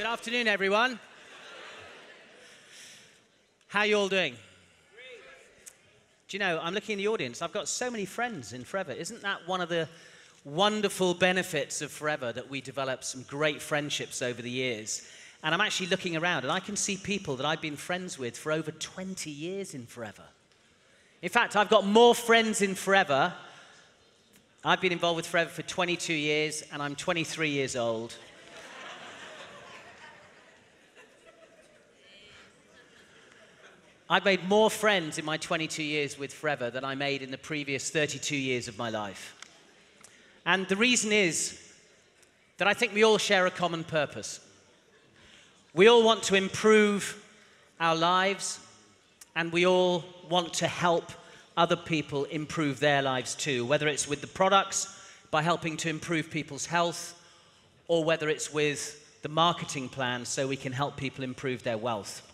Good afternoon, everyone. How are you all doing? Do you know, I'm looking in the audience, I've got so many friends in Forever. Isn't that one of the wonderful benefits of Forever, that we develop some great friendships over the years? And I'm actually looking around, and I can see people that I've been friends with for over 20 years in Forever. In fact, I've got more friends in Forever. I've been involved with Forever for 22 years, and I'm 23 years old. I've made more friends in my 22 years with Forever than I made in the previous 32 years of my life. And the reason is that I think we all share a common purpose. We all want to improve our lives, and we all want to help other people improve their lives too, whether it's with the products, by helping to improve people's health, or whether it's with the marketing plan so we can help people improve their wealth.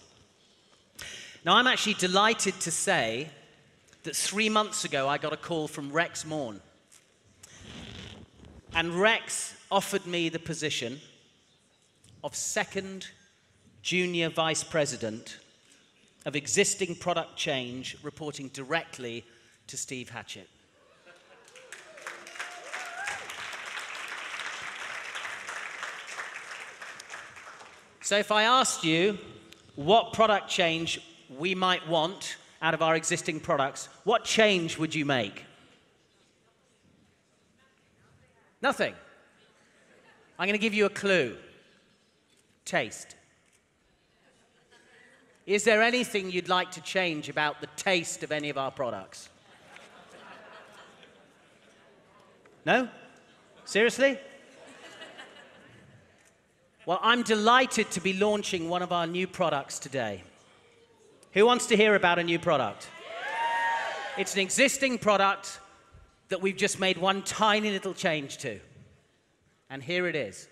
Now, I'm actually delighted to say that 3 months ago I got a call from Rex Morn. And Rex offered me the position of second junior vice president of existing product change, reporting directly to Steve Hatchett. So if I asked you what product change we might want out of our existing products, what change would you make? Nothing. I'm going to give you a clue. Taste. Is there anything you'd like to change about the taste of any of our products? No? Seriously? Well, I'm delighted to be launching one of our new products today. Who wants to hear about a new product? It's an existing product that we've just made one tiny little change to. And here it is.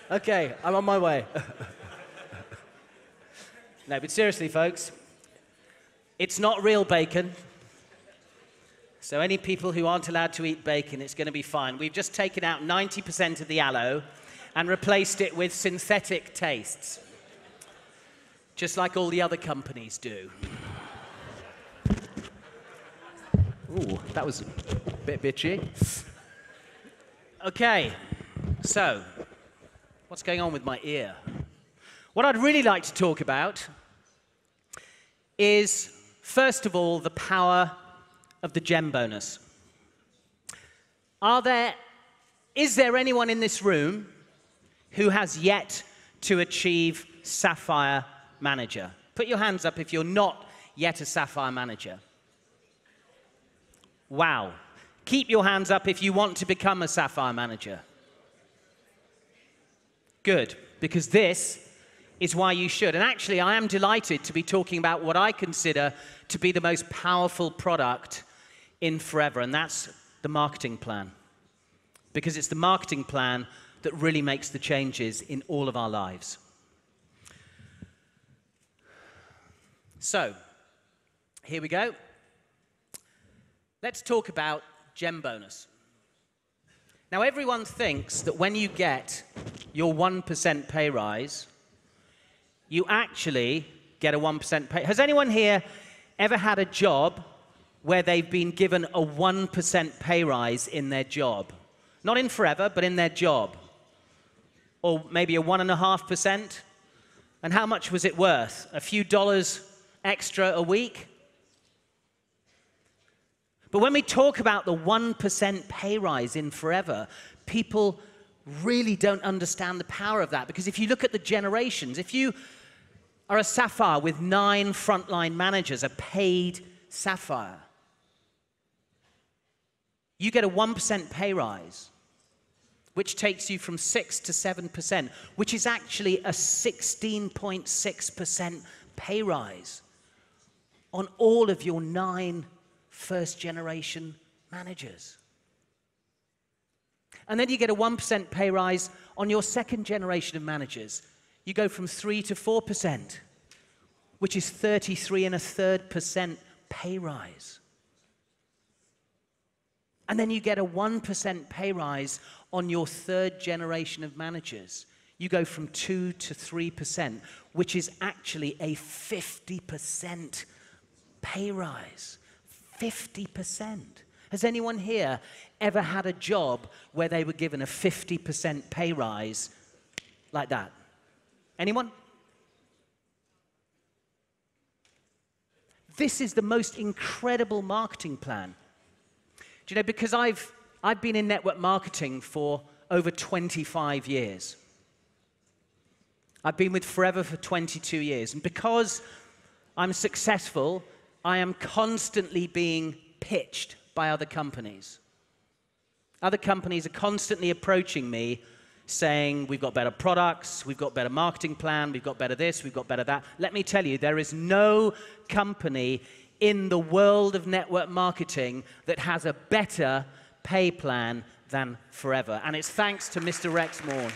Okay, I'm on my way. No, but seriously, folks, it's not real bacon. So any people who aren't allowed to eat bacon, it's going to be fine. We've just taken out 90% of the aloe and replaced it with synthetic tastes, just like all the other companies do. Ooh, that was a bit bitchy. Okay, so what's going on with my ear? What I'd really like to talk about is, first of all, the power of the gem bonus. Is there anyone in this room who has yet to achieve Sapphire Manager? Put your hands up if you're not yet a Sapphire Manager. Wow. Keep your hands up if you want to become a Sapphire Manager. Good, because this is why you should. And actually, I am delighted to be talking about what I consider to be the most powerful product in Forever, and that's the marketing plan. Because it's the marketing plan that really makes the changes in all of our lives. So, here we go. Let's talk about gem bonus. Now, everyone thinks that when you get your 1% pay rise, you actually get a 1% pay. Has anyone here ever had a job where they've been given a 1% pay rise in their job? Not in Forever, but in their job. Or maybe a 1.5%? And how much was it worth? A few dollars extra a week? But when we talk about the 1% pay rise in Forever, people really don't understand the power of that. Because if you look at the generations, if you are a Sapphire with 9 frontline managers, a paid Sapphire, you get a 1% pay rise. which takes you from 6 to 7%, which is actually a 16.6% pay rise on all of your 9 first-generation managers. And then you get a 1% pay rise on your second generation of managers. You go from 3 to 4%, which is 33.33% pay rise. And then you get a 1% pay rise on your third generation of managers. You go from 2 to 3%, which is actually a 50% pay rise. 50%. Has anyone here ever had a job where they were given a 50% pay rise like that? Anyone? This is the most incredible marketing plan. Do you know, because I've been in network marketing for over 25 years. I've been with Forever for 22 years. And because I'm successful, I am constantly being pitched by other companies. Other companies are constantly approaching me saying, we've got better products, we've got better marketing plan, we've got better this, we've got better that. Let me tell you, there is no company in the world of network marketing that has a better pay plan than Forever. And it's thanks to Mr. Rex Morn.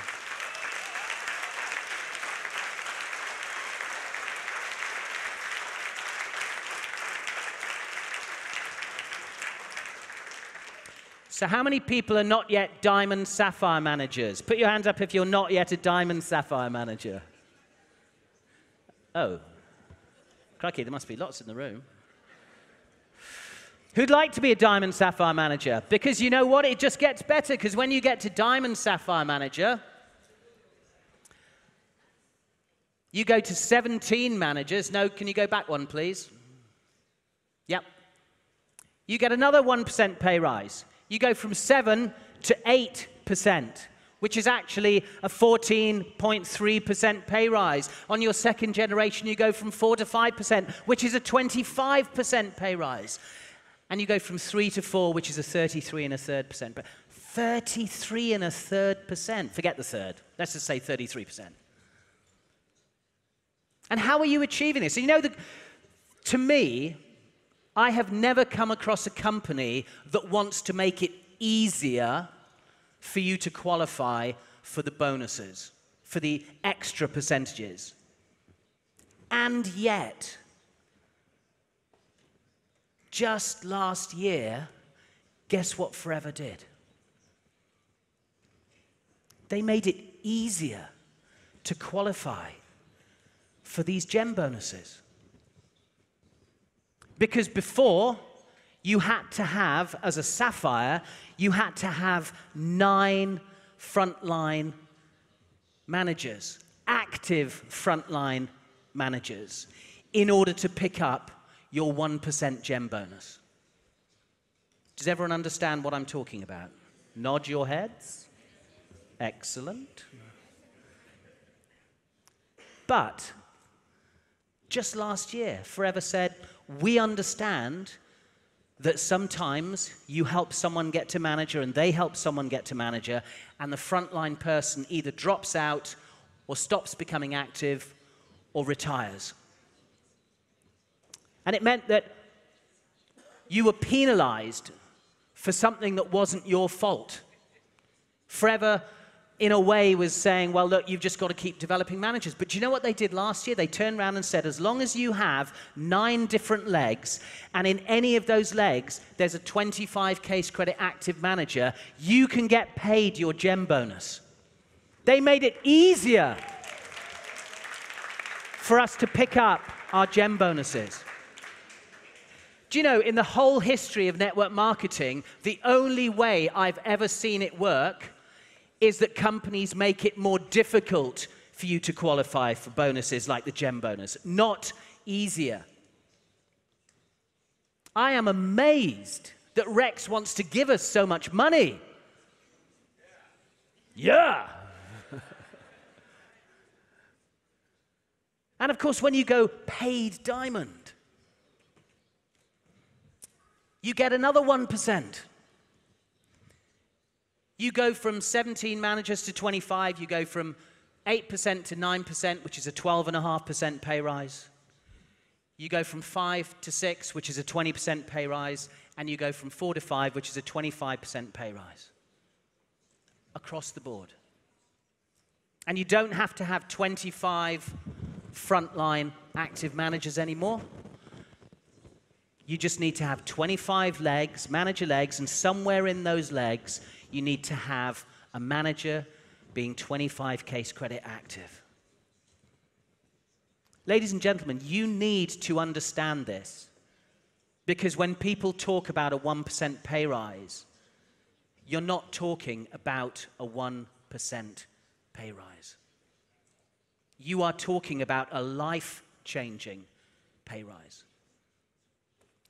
So how many people are not yet Diamond Sapphire managers? Put your hands up if you're not yet a Diamond Sapphire manager. Oh. Crikey, there must be lots in the room. Who'd like to be a Diamond Sapphire manager? Because you know what? It just gets better, because when you get to Diamond Sapphire manager, you go to 17 managers. No, can you go back one, please? Yep. You get another 1% pay rise. You go from 7 to 8%, which is actually a 14.3% pay rise. On your second generation, you go from 4 to 5%, which is a 25% pay rise. And you go from 3 to 4, which is a 33.33%. But 33.33%, forget the third. Let's just say 33%. And how are you achieving this? So you know, to me, I have never come across a company that wants to make it easier for you to qualify for the bonuses, for the extra percentages. And yet, just last year, guess what Forever did? They made it easier to qualify for these gem bonuses. Because before, you had to have, as a Sapphire, you had to have 9 frontline managers, active frontline managers, in order to pick up your 1% gem bonus. Does everyone understand what I'm talking about? Nod your heads. Excellent. But just last year, Forever said, we understand that sometimes you help someone get to manager and they help someone get to manager, and the frontline person either drops out or stops becoming active or retires. And it meant that you were penalized for something that wasn't your fault. Forever, in a way, was saying, well, look, you've just got to keep developing managers. But do you know what they did last year? They turned around and said, as long as you have 9 different legs, and in any of those legs, there's a 25 case credit active manager, you can get paid your gem bonus. They made it easier for us to pick up our gem bonuses. Do you know, in the whole history of network marketing, the only way I've ever seen it work is that companies make it more difficult for you to qualify for bonuses like the gem bonus, not easier. I am amazed that Rex wants to give us so much money. Yeah. And of course, when you go paid diamond, you get another 1%. You go from 17 managers to 25, you go from 8% to 9%, which is a 12.5% pay rise. You go from 5 to 6, which is a 20% pay rise, and you go from 4 to 5, which is a 25% pay rise. Across the board. And you don't have to have 25 frontline active managers anymore. You just need to have 25 legs, manager legs, and somewhere in those legs, you need to have a manager being 25 case credit active. Ladies and gentlemen, you need to understand this, because when people talk about a 1% pay rise, you're not talking about a 1% pay rise. You are talking about a life-changing pay rise.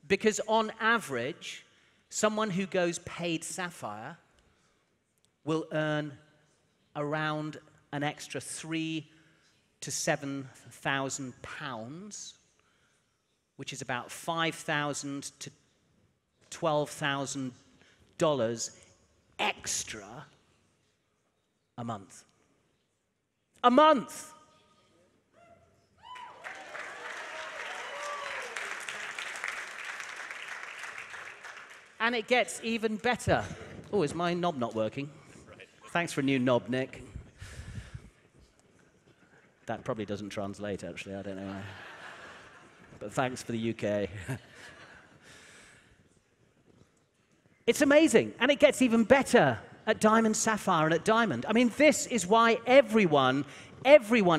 Because on average, someone who goes paid Sapphire will earn around an extra £3,000 to £7,000, which is about $5,000 to $12,000 extra a month. A month! And it gets even better. Oh, is my knob not working? Right. Thanks for a new knob, Nick. That probably doesn't translate, actually. I don't know. But thanks for the UK. It's amazing. And it gets even better at Diamond, Sapphire, and at Diamond. I mean, this is why everyone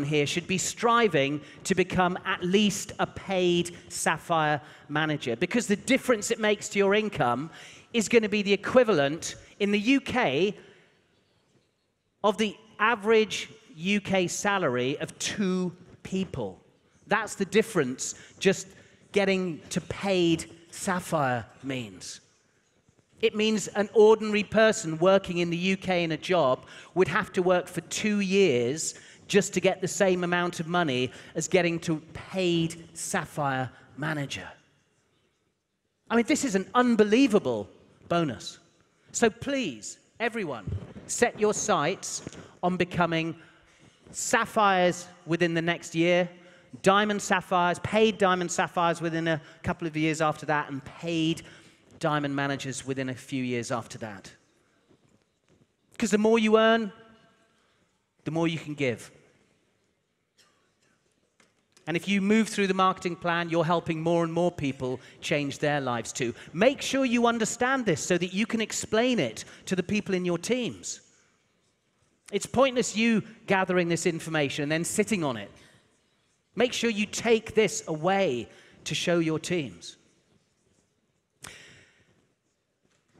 here should be striving to become at least a paid Sapphire manager, because the difference it makes to your income is going to be the equivalent in the UK of the average UK salary of 2 people. That's the difference just getting to paid Sapphire means. It means an ordinary person working in the UK in a job would have to work for 2 years just to get the same amount of money as getting to paid Sapphire manager. I mean, this is an unbelievable bonus. So please, everyone, set your sights on becoming Sapphires within the next year, Diamond Sapphires, paid Diamond Sapphires within a couple of years after that, and paid Diamond managers within a few years after that. Because the more you earn, the more you can give. And if you move through the marketing plan, you're helping more and more people change their lives too. Make sure you understand this so that you can explain it to the people in your teams. It's pointless you gathering this information and then sitting on it. Make sure you take this away to show your teams.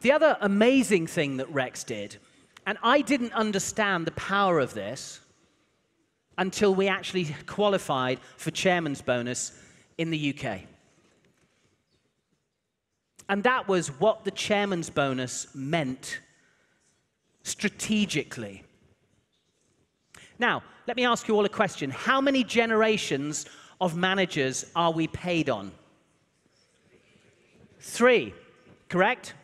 The other amazing thing that Rex did, and I didn't understand the power of this until we actually qualified for chairman's bonus in the UK. And that was what the chairman's bonus meant strategically. Now, let me ask you all a question. How many generations of managers are we paid on? 3, correct?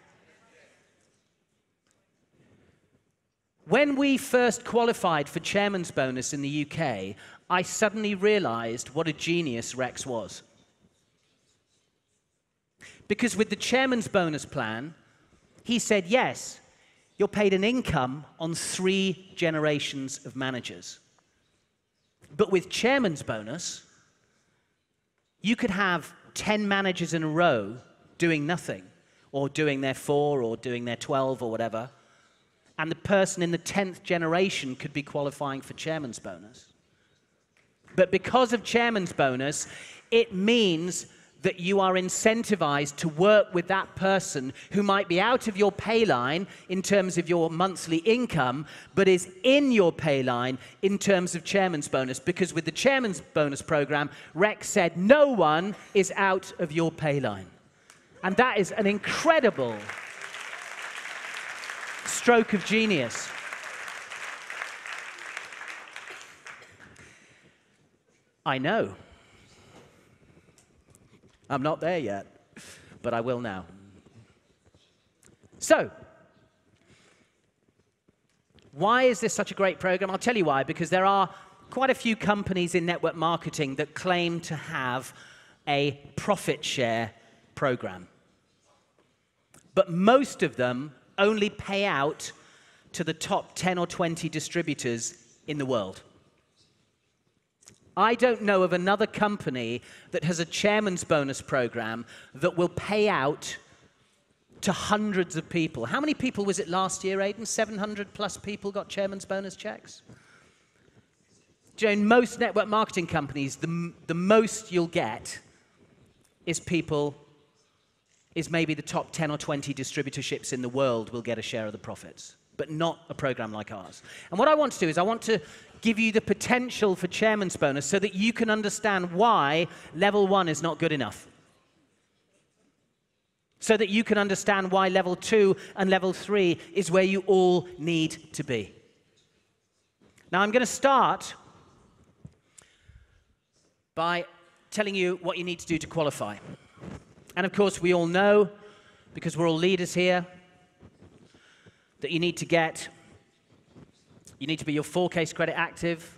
When we first qualified for chairman's bonus in the UK, I suddenly realized what a genius Rex was. Because with the chairman's bonus plan, he said, yes, you're paid an income on 3 generations of managers. But with chairman's bonus, you could have 10 managers in a row doing nothing, or doing their 4, or doing their 12, or whatever. And the person in the 10th generation could be qualifying for chairman's bonus. But because of chairman's bonus, it means that you are incentivized to work with that person who might be out of your pay line in terms of your monthly income, but is in your pay line in terms of chairman's bonus. Because with the chairman's bonus program, Rex said, no one is out of your pay line. And that is an incredible stroke of genius. I know. I'm not there yet, but I will now. So, Why is this such a great program? I'll tell you why, because there are quite a few companies in network marketing that claim to have a profit share program. But most of them only pay out to the top 10 or 20 distributors in the world. I don't know of another company that has a chairman's bonus program that will pay out to hundreds of people. How many people was it last year, Aidan? 700 plus people got chairman's bonus checks? Do you know, in most network marketing companies, the most you'll get is maybe the top 10 or 20 distributorships in the world will get a share of the profits, but not a program like ours. And what I want to do is I want to give you the potential for chairman's bonus so that you can understand why level 1 is not good enough. So that you can understand why level 2 and level 3 is where you all need to be. Now I'm going to start by telling you what you need to do to qualify. And of course we all know, because we're all leaders here, that you need to be your 4 case credit active.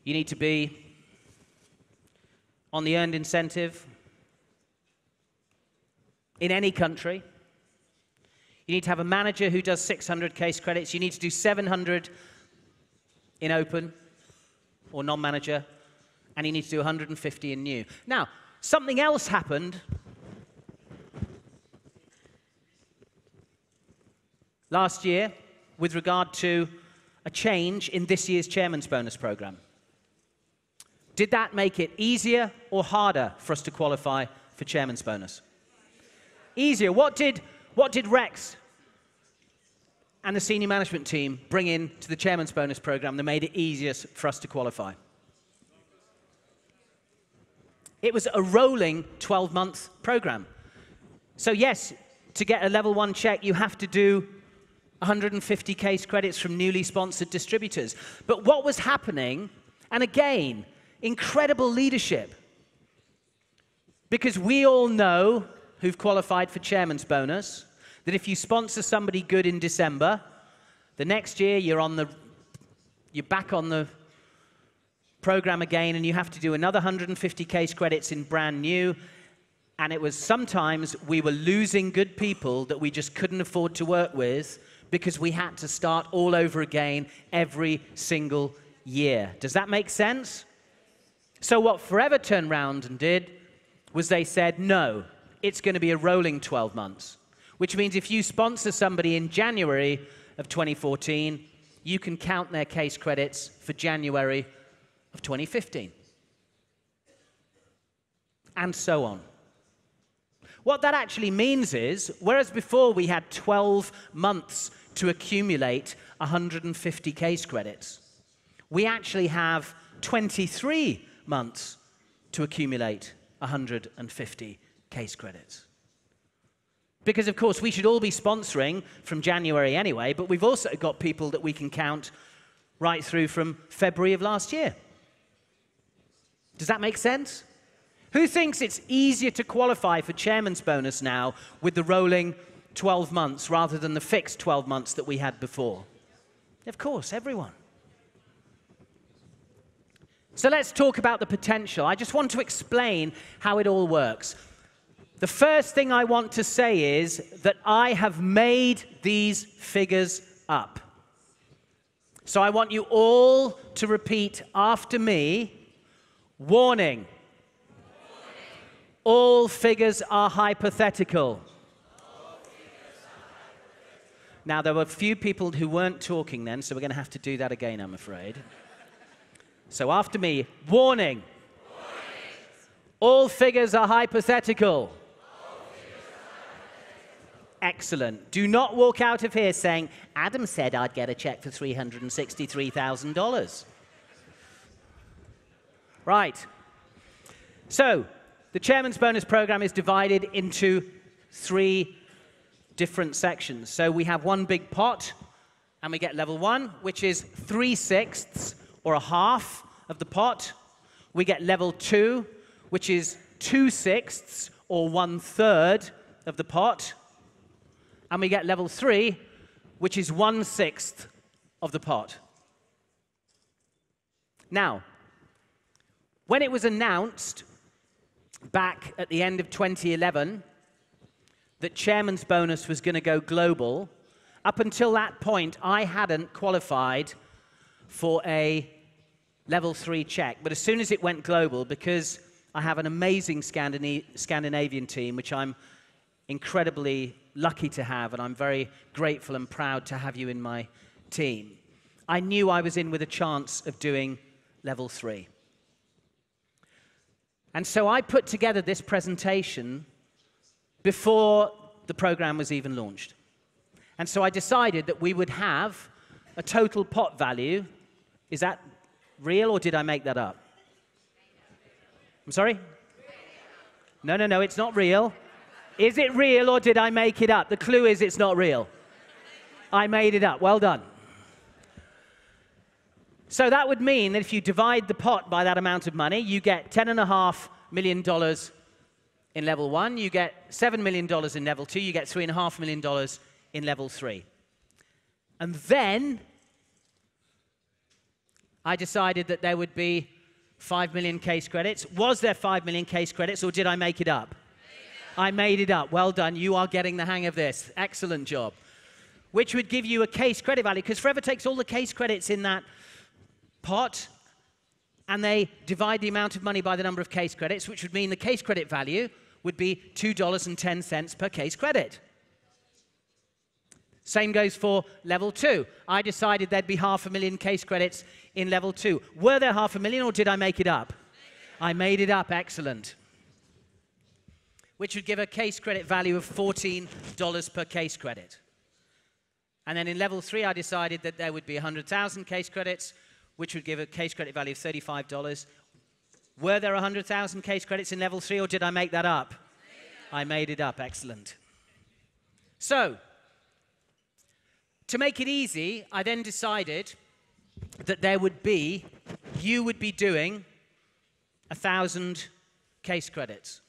You need to be on the earned incentive in any country. You need to have a manager who does 600 case credits. You need to do 700 in open or non-manager, and you need to do 150 in new. Now, something else happened last year with regard to a change in this year's chairman's bonus program. Did that make it easier or harder for us to qualify for chairman's bonus? Easier. What did Rex and the senior management team bring in to the chairman's bonus program that made it easier for us to qualify? It was a rolling 12-month program. So yes, to get a level 1 check, you have to do 150 case credits from newly sponsored distributors. But what was happening, and again, incredible leadership, because we all know who've qualified for chairman's bonus, that if you sponsor somebody good in December, the next year you're back on the program again, and you have to do another 150 case credits in brand new. And it was sometimes we were losing good people that we just couldn't afford to work with because we had to start all over again every single year. Does that make sense? So what Forever turned around and did was they said, no, it's going to be a rolling 12 months, which means if you sponsor somebody in January of 2014, you can count their case credits for January of 2015. And so on. What that actually means is, whereas before we had 12 months to accumulate 150 case credits, we actually have 23 months to accumulate 150 case credits. Because, of course, we should all be sponsoring from January anyway, but we've also got people that we can count right through from February of last year. Does that make sense? Who thinks it's easier to qualify for chairman's bonus now with the rolling 12 months rather than the fixed 12 months that we had before? Of course, everyone. So let's talk about the potential. I just want to explain how it all works. The first thing I want to say is that I have made these figures up. So I want you all to repeat after me. Warning. All figures are hypothetical. Now, there were a few people who weren't talking then, so we're going to have to do that again, I'm afraid. So after me, warning. All figures are hypothetical. Excellent. Do not walk out of here saying, Adam said I'd get a check for $363,000. Right. So, the chairman's bonus program is divided into 3 different sections. So we have one big pot, and we get level 1, which is 3/6 or a half of the pot. We get level 2, which is 2/6 or 1/3 of the pot. And we get level 3, which is 1/6 of the pot. Now, when it was announced back at the end of 2011 that Chairman's Bonus was going to go global, up until that point, I hadn't qualified for a level 3 check. But as soon as it went global, because I have an amazing Scandinavian team, which I'm incredibly lucky to have, and I'm very grateful and proud to have you in my team, I knew I was in with a chance of doing level 3. And so I put together this presentation before the program was even launched. And so I decided that we would have a total pot value. Is that real, or did I make that up? I'm sorry? No, it's not real. Is it real, or did I make it up? The clue is it's not real. I made it up. Well done. So that would mean that if you divide the pot by that amount of money, you get $10.5 million in level 1, you get $7 million in level 2, you get $3.5 million in level 3. And then I decided that there would be 5 million case credits. Was there 5 million case credits, or did I make it up? I made it up. Well done. You are getting the hang of this. Excellent job. Which would give you a case credit value, because Forever takes all the case credits in that pot, and they divide the amount of money by the number of case credits, which would mean the case credit value would be $2.10 per case credit. Same goes for level 2. I decided there'd be 500,000 case credits in level 2. Were there 500,000, or did I make it up? I made it up. Excellent. Which would give a case credit value of $14 per case credit. And then in level 3, I decided that there would be 100,000 case credits, which would give a case credit value of $35. Were there 100,000 case credits in level 3, or did I make that up? I made it up. Excellent. So, to make it easy, I then decided that you would be doing 1,000 case credits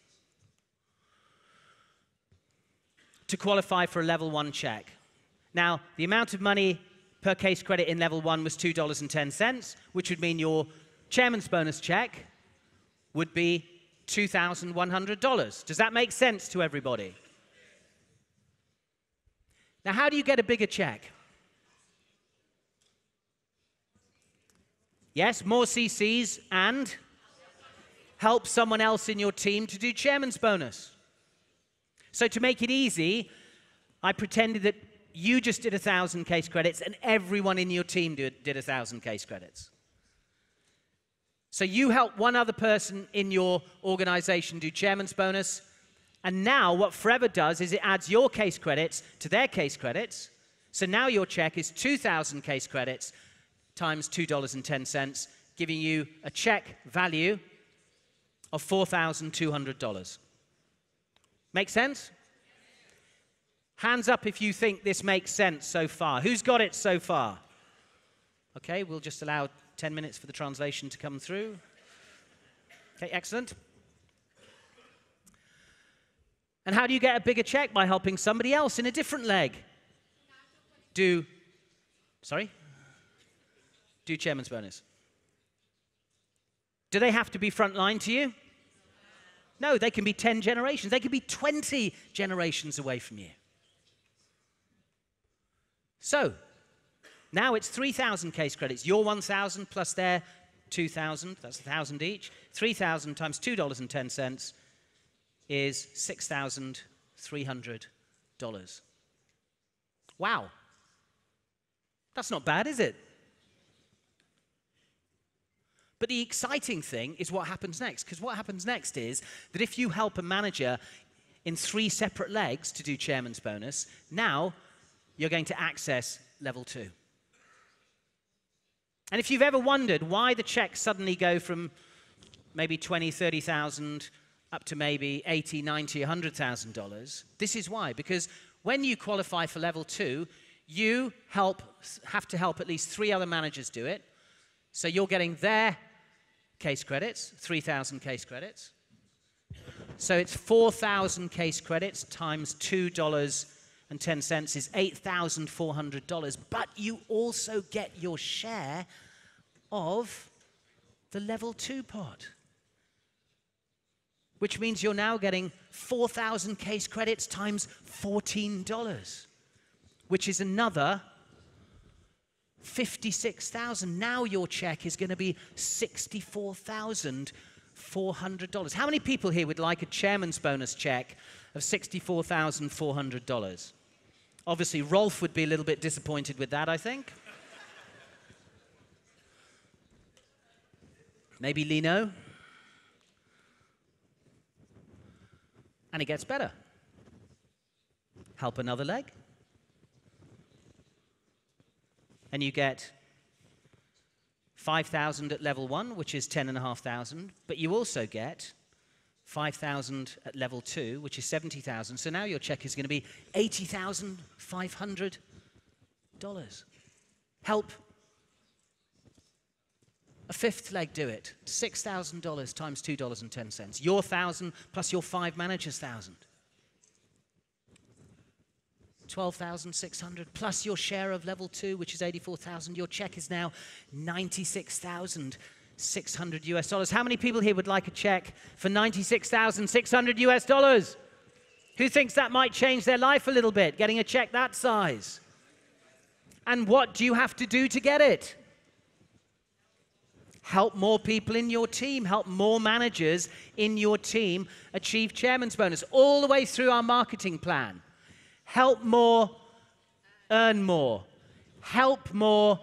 to qualify for a level 1 check. Now, the amount of money per case credit in level 1 was $2.10, which would mean your Chairman's Bonus check would be $2,100. Does that make sense to everybody? Now, how do you get a bigger check? Yes, more CCs and help someone else in your team to do Chairman's Bonus. So to make it easy, I pretended that you just did 1,000 case credits and everyone in your team did 1,000 case credits. So you help one other person in your organization do Chairman's Bonus, and now what Forever does is it adds your case credits to their case credits. So now your check is 2,000 case credits times $2.10, giving you a check value of $4,200. Make sense? Hands up if you think this makes sense so far. Who's got it so far? Okay, we'll just allow 10 minutes for the translation to come through. Okay, excellent. And how do you get a bigger check? By helping somebody else in a different leg do Chairman's Bonus. Do they have to be frontline to you? No, they can be 10 generations. They can be 20 generations away from you. So, now it's 3,000 case credits. Your 1,000 plus their 2,000, that's 1,000 each. 3,000 times $2.10 is $6,300. Wow. That's not bad, is it? But the exciting thing is what happens next, because what happens next is that if you help a manager in 3 separate legs to do Chairman's Bonus, now you're going to access level 2. And if you've ever wondered why the checks suddenly go from maybe $20,000, $30,000 up to maybe $80,000, $90,000, $100,000, this is why. Because when you qualify for level 2, you have to help at least 3 other managers do it. So you're getting their case credits, 3,000 case credits. So it's 4,000 case credits times $2 is $8,400, but you also get your share of the level 2 pot, which means you're now getting 4,000 case credits times $14, which is another $56,000. Now your check is going to be $64,400. How many people here would like a chairman's bonus check of $64,400? Obviously, Rolf would be a little bit disappointed with that, I think. Maybe Lino. And it gets better. Help another leg. And you get 5,000 at level 1, which is 10,500, but you also get 5,000 at level 2, which is 70,000. So now your check is going to be $80,500. Help a fifth leg do it. $6,000 times $2.10. Your 1,000 plus your 5 managers' 1,000. 12,600 plus your share of level 2, which is 84,000. Your check is now 96,600 US dollars. How many people here would like a check for 96,600 US dollars? Who thinks that might change their life a little bit, getting a check that size? And what do you have to do to get it? Help more people in your team, help more managers in your team achieve chairman's bonus all the way through our marketing plan. Help more, earn more. Help more,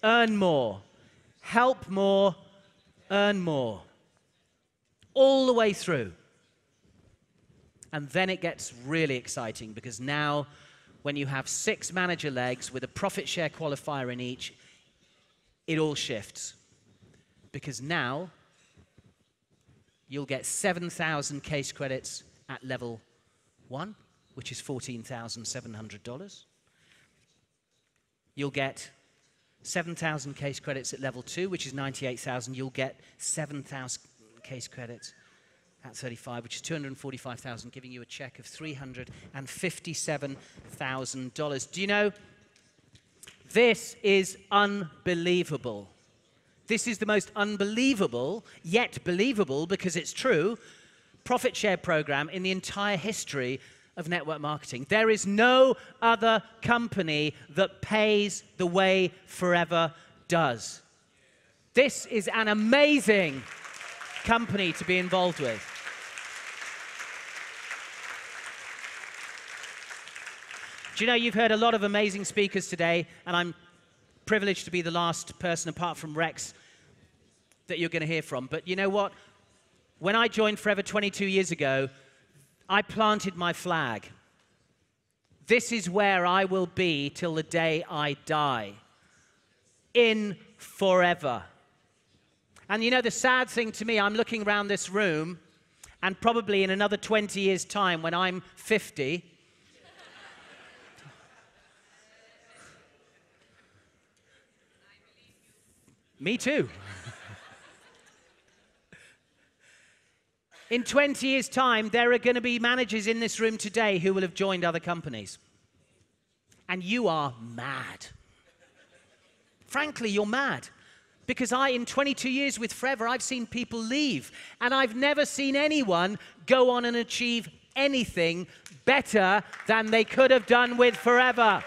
earn more. Help more, earn more. All the way through. And then it gets really exciting, because now when you have 6 manager legs with a profit share qualifier in each, it all shifts. Because now you'll get 7,000 case credits at level 1, which is $14,700. You'll get 7,000 case credits at level 2, which is 98,000. You'll get 7,000 case credits at 35, which is 245,000, giving you a check of $357,000. Do you know, this is unbelievable. This is the most unbelievable, yet believable, because it's true, profit share program in the entire history of network marketing. There is no other company that pays the way Forever does. This is an amazing company to be involved with. Do you know, you've heard a lot of amazing speakers today, and I'm privileged to be the last person, apart from Rex, that you're going to hear from. But you know what? When I joined Forever 22 years ago, I planted my flag. This is where I will be till the day I die. In Forever. And you know, the sad thing to me, I'm looking around this room, and probably in another 20 years' time, when I'm 50, me too. In 20 years' time, there are going to be managers in this room today who will have joined other companies. And you are mad. Frankly, you're mad. Because in 22 years with Forever, I've seen people leave. And I've never seen anyone go on and achieve anything better than they could have done with Forever.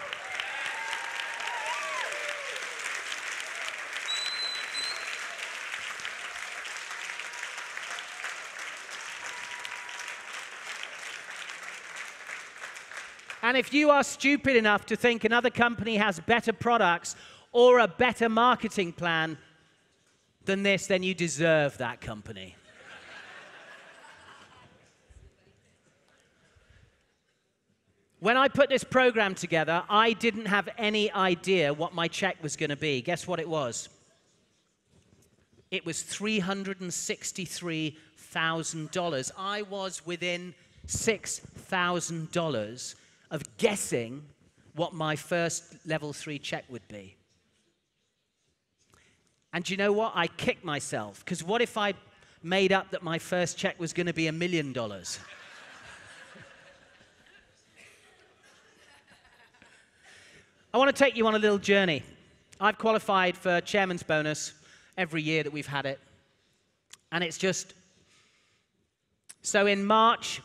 And if you are stupid enough to think another company has better products or a better marketing plan than this, then you deserve that company. When I put this program together, I didn't have any idea what my check was going to be. Guess what it was? It was $363,000. I was within $6,000 of guessing what my first level 3 check would be. And you know what? I kicked myself, because what if I made up that my first check was going to be $1 million? I want to take you on a little journey. I've qualified for chairman's bonus every year that we've had it. And it's just... So in March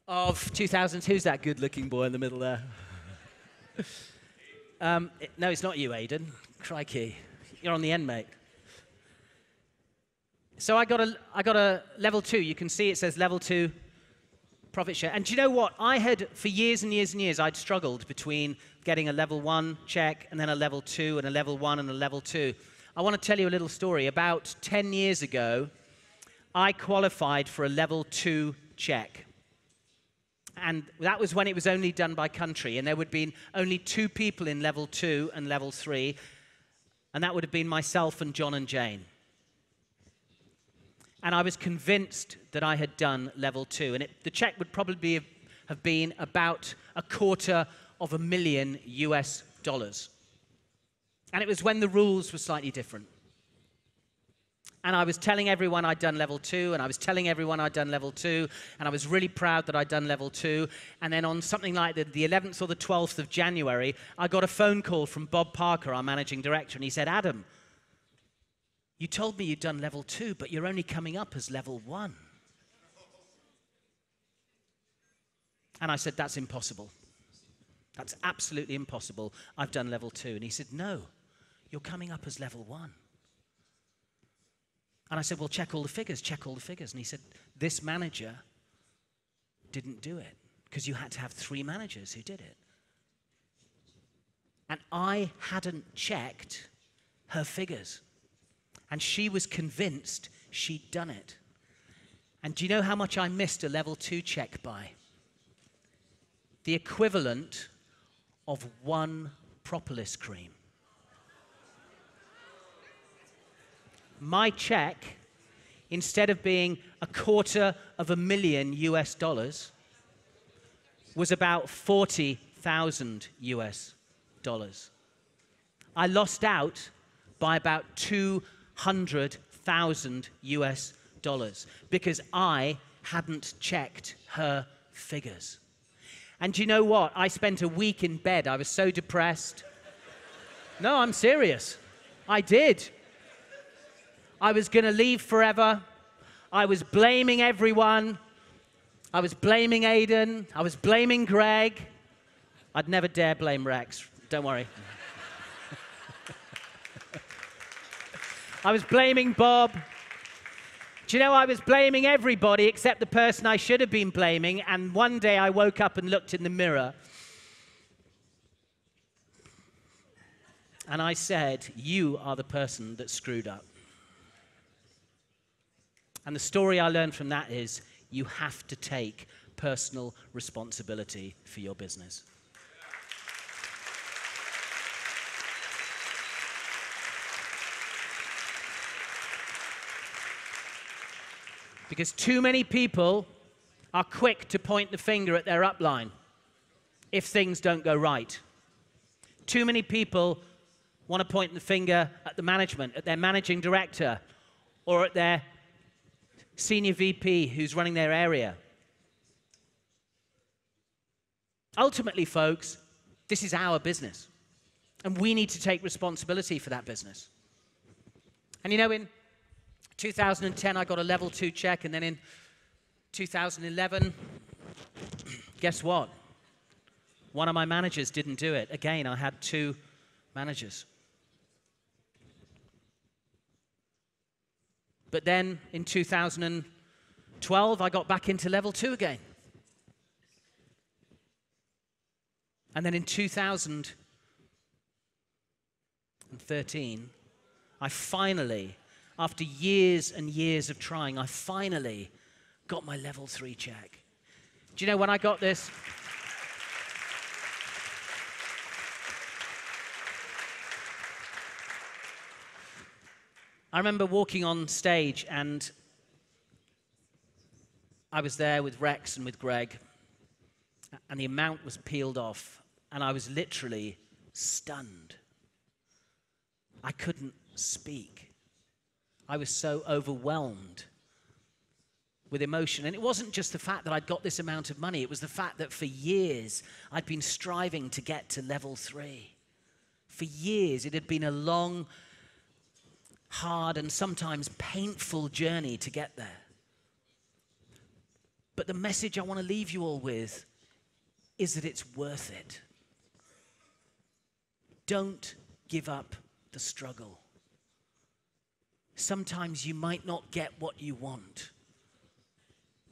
of 2000, who's that good-looking boy in the middle there? No, it's not you, Aidan. Crikey. You're on the end, mate. So I got a level 2. You can see it says level 2 profit share. And do you know what? I had, for years and years and years, I'd struggled between getting a level 1 check and then a level 2 and a level 1 and a level 2. I want to tell you a little story. About 10 years ago, I qualified for a level 2 check. And that was when it was only done by country, and there would have been only 2 people in level 2 and level 3, and that would have been myself and John and Jane. And I was convinced that I had done level 2, and the check would probably have been about $250,000 US. And it was when the rules were slightly different. And I was telling everyone I'd done level 2, and I was telling everyone I'd done level 2, and I was really proud that I'd done level 2. And then on something like the 11th or the 12th of January, I got a phone call from Bob Parker, our managing director, and he said, Adam, you told me you'd done level 2, but you're only coming up as level 1. And I said, that's impossible. That's absolutely impossible. I've done level 2. And he said, no, you're coming up as level 1. And I said, well, check all the figures, check all the figures. And he said, this manager didn't do it because you had to have 3 managers who did it. And I hadn't checked her figures. And she was convinced she'd done it. And do you know how much I missed a level 2 check by? The equivalent of 1 propolis cream. My check, instead of being $250,000 US, was about $40,000 US. I lost out by about $200,000 US because I hadn't checked her figures. And do you know what? I spent a week in bed. I was so depressed. No, I'm serious. I did. I was going to leave forever. I was blaming everyone. I was blaming Aidan. I was blaming Greg. I'd never dare blame Rex. Don't worry. I was blaming Bob. Do you know, I was blaming everybody except the person I should have been blaming. And one day I woke up and looked in the mirror. And I said, you are the person that screwed up. And the story I learned from that is you have to take personal responsibility for your business. Because too many people are quick to point the finger at their upline if things don't go right. Too many people want to point the finger at the management, at their managing director, or at their senior VP who's running their area. Ultimately, folks, this is our business, and we need to take responsibility for that business. And you know, in 2010, I got a level 2 check, and then in 2011, guess what? One of my managers didn't do it. Again, I had 2 managers. But then in 2012, I got back into level 2 again. And then in 2013, I finally, after years and years of trying, I finally got my level 3 check. Do you know when I got this? I remember walking on stage, and I was there with Rex and with Greg, and the amount was peeled off, and I was literally stunned. I couldn't speak. I was so overwhelmed with emotion. And it wasn't just the fact that I'd got this amount of money. It was the fact that for years, I'd been striving to get to level 3. For years, it had been a long, hard, and sometimes painful journey to get there. But the message I want to leave you all with is that it's worth it. Don't give up the struggle. Sometimes you might not get what you want,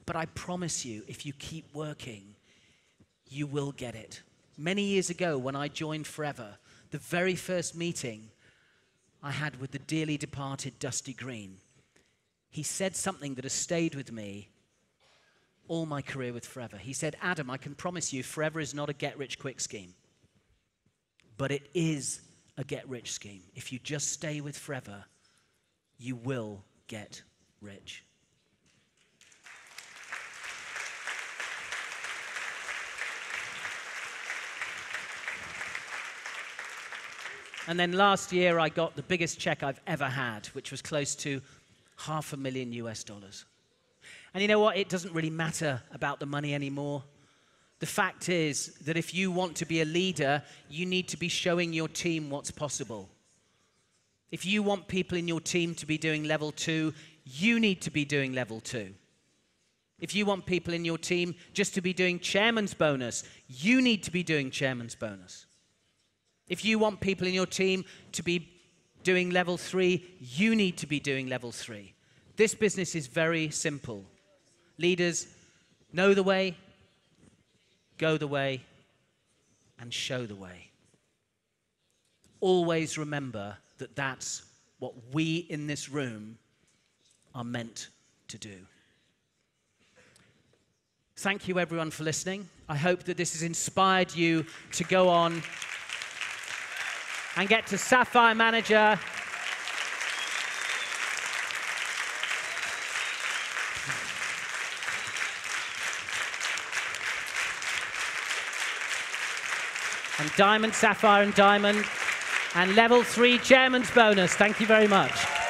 but I promise you, if you keep working, you will get it. Many years ago, when I joined Forever, the very first meeting I had with the dearly departed Dusty Green, he said something that has stayed with me all my career with Forever. He said, Adam, I can promise you, Forever is not a get-rich-quick scheme, but it is a get-rich scheme. If you just stay with Forever, you will get rich. And then last year, I got the biggest check I've ever had, which was close to $500,000 US. And you know what? It doesn't really matter about the money anymore. The fact is that if you want to be a leader, you need to be showing your team what's possible. If you want people in your team to be doing level 2, you need to be doing level 2. If you want people in your team just to be doing chairman's bonus, you need to be doing chairman's bonus. If you want people in your team to be doing level 3, you need to be doing level 3. This business is very simple. Leaders, know the way, go the way, and show the way. Always remember that that's what we in this room are meant to do. Thank you, everyone, for listening. I hope that this has inspired you to go on and get to Sapphire Manager. And Diamond, Sapphire, and Diamond, and level 3 chairman's bonus. Thank you very much.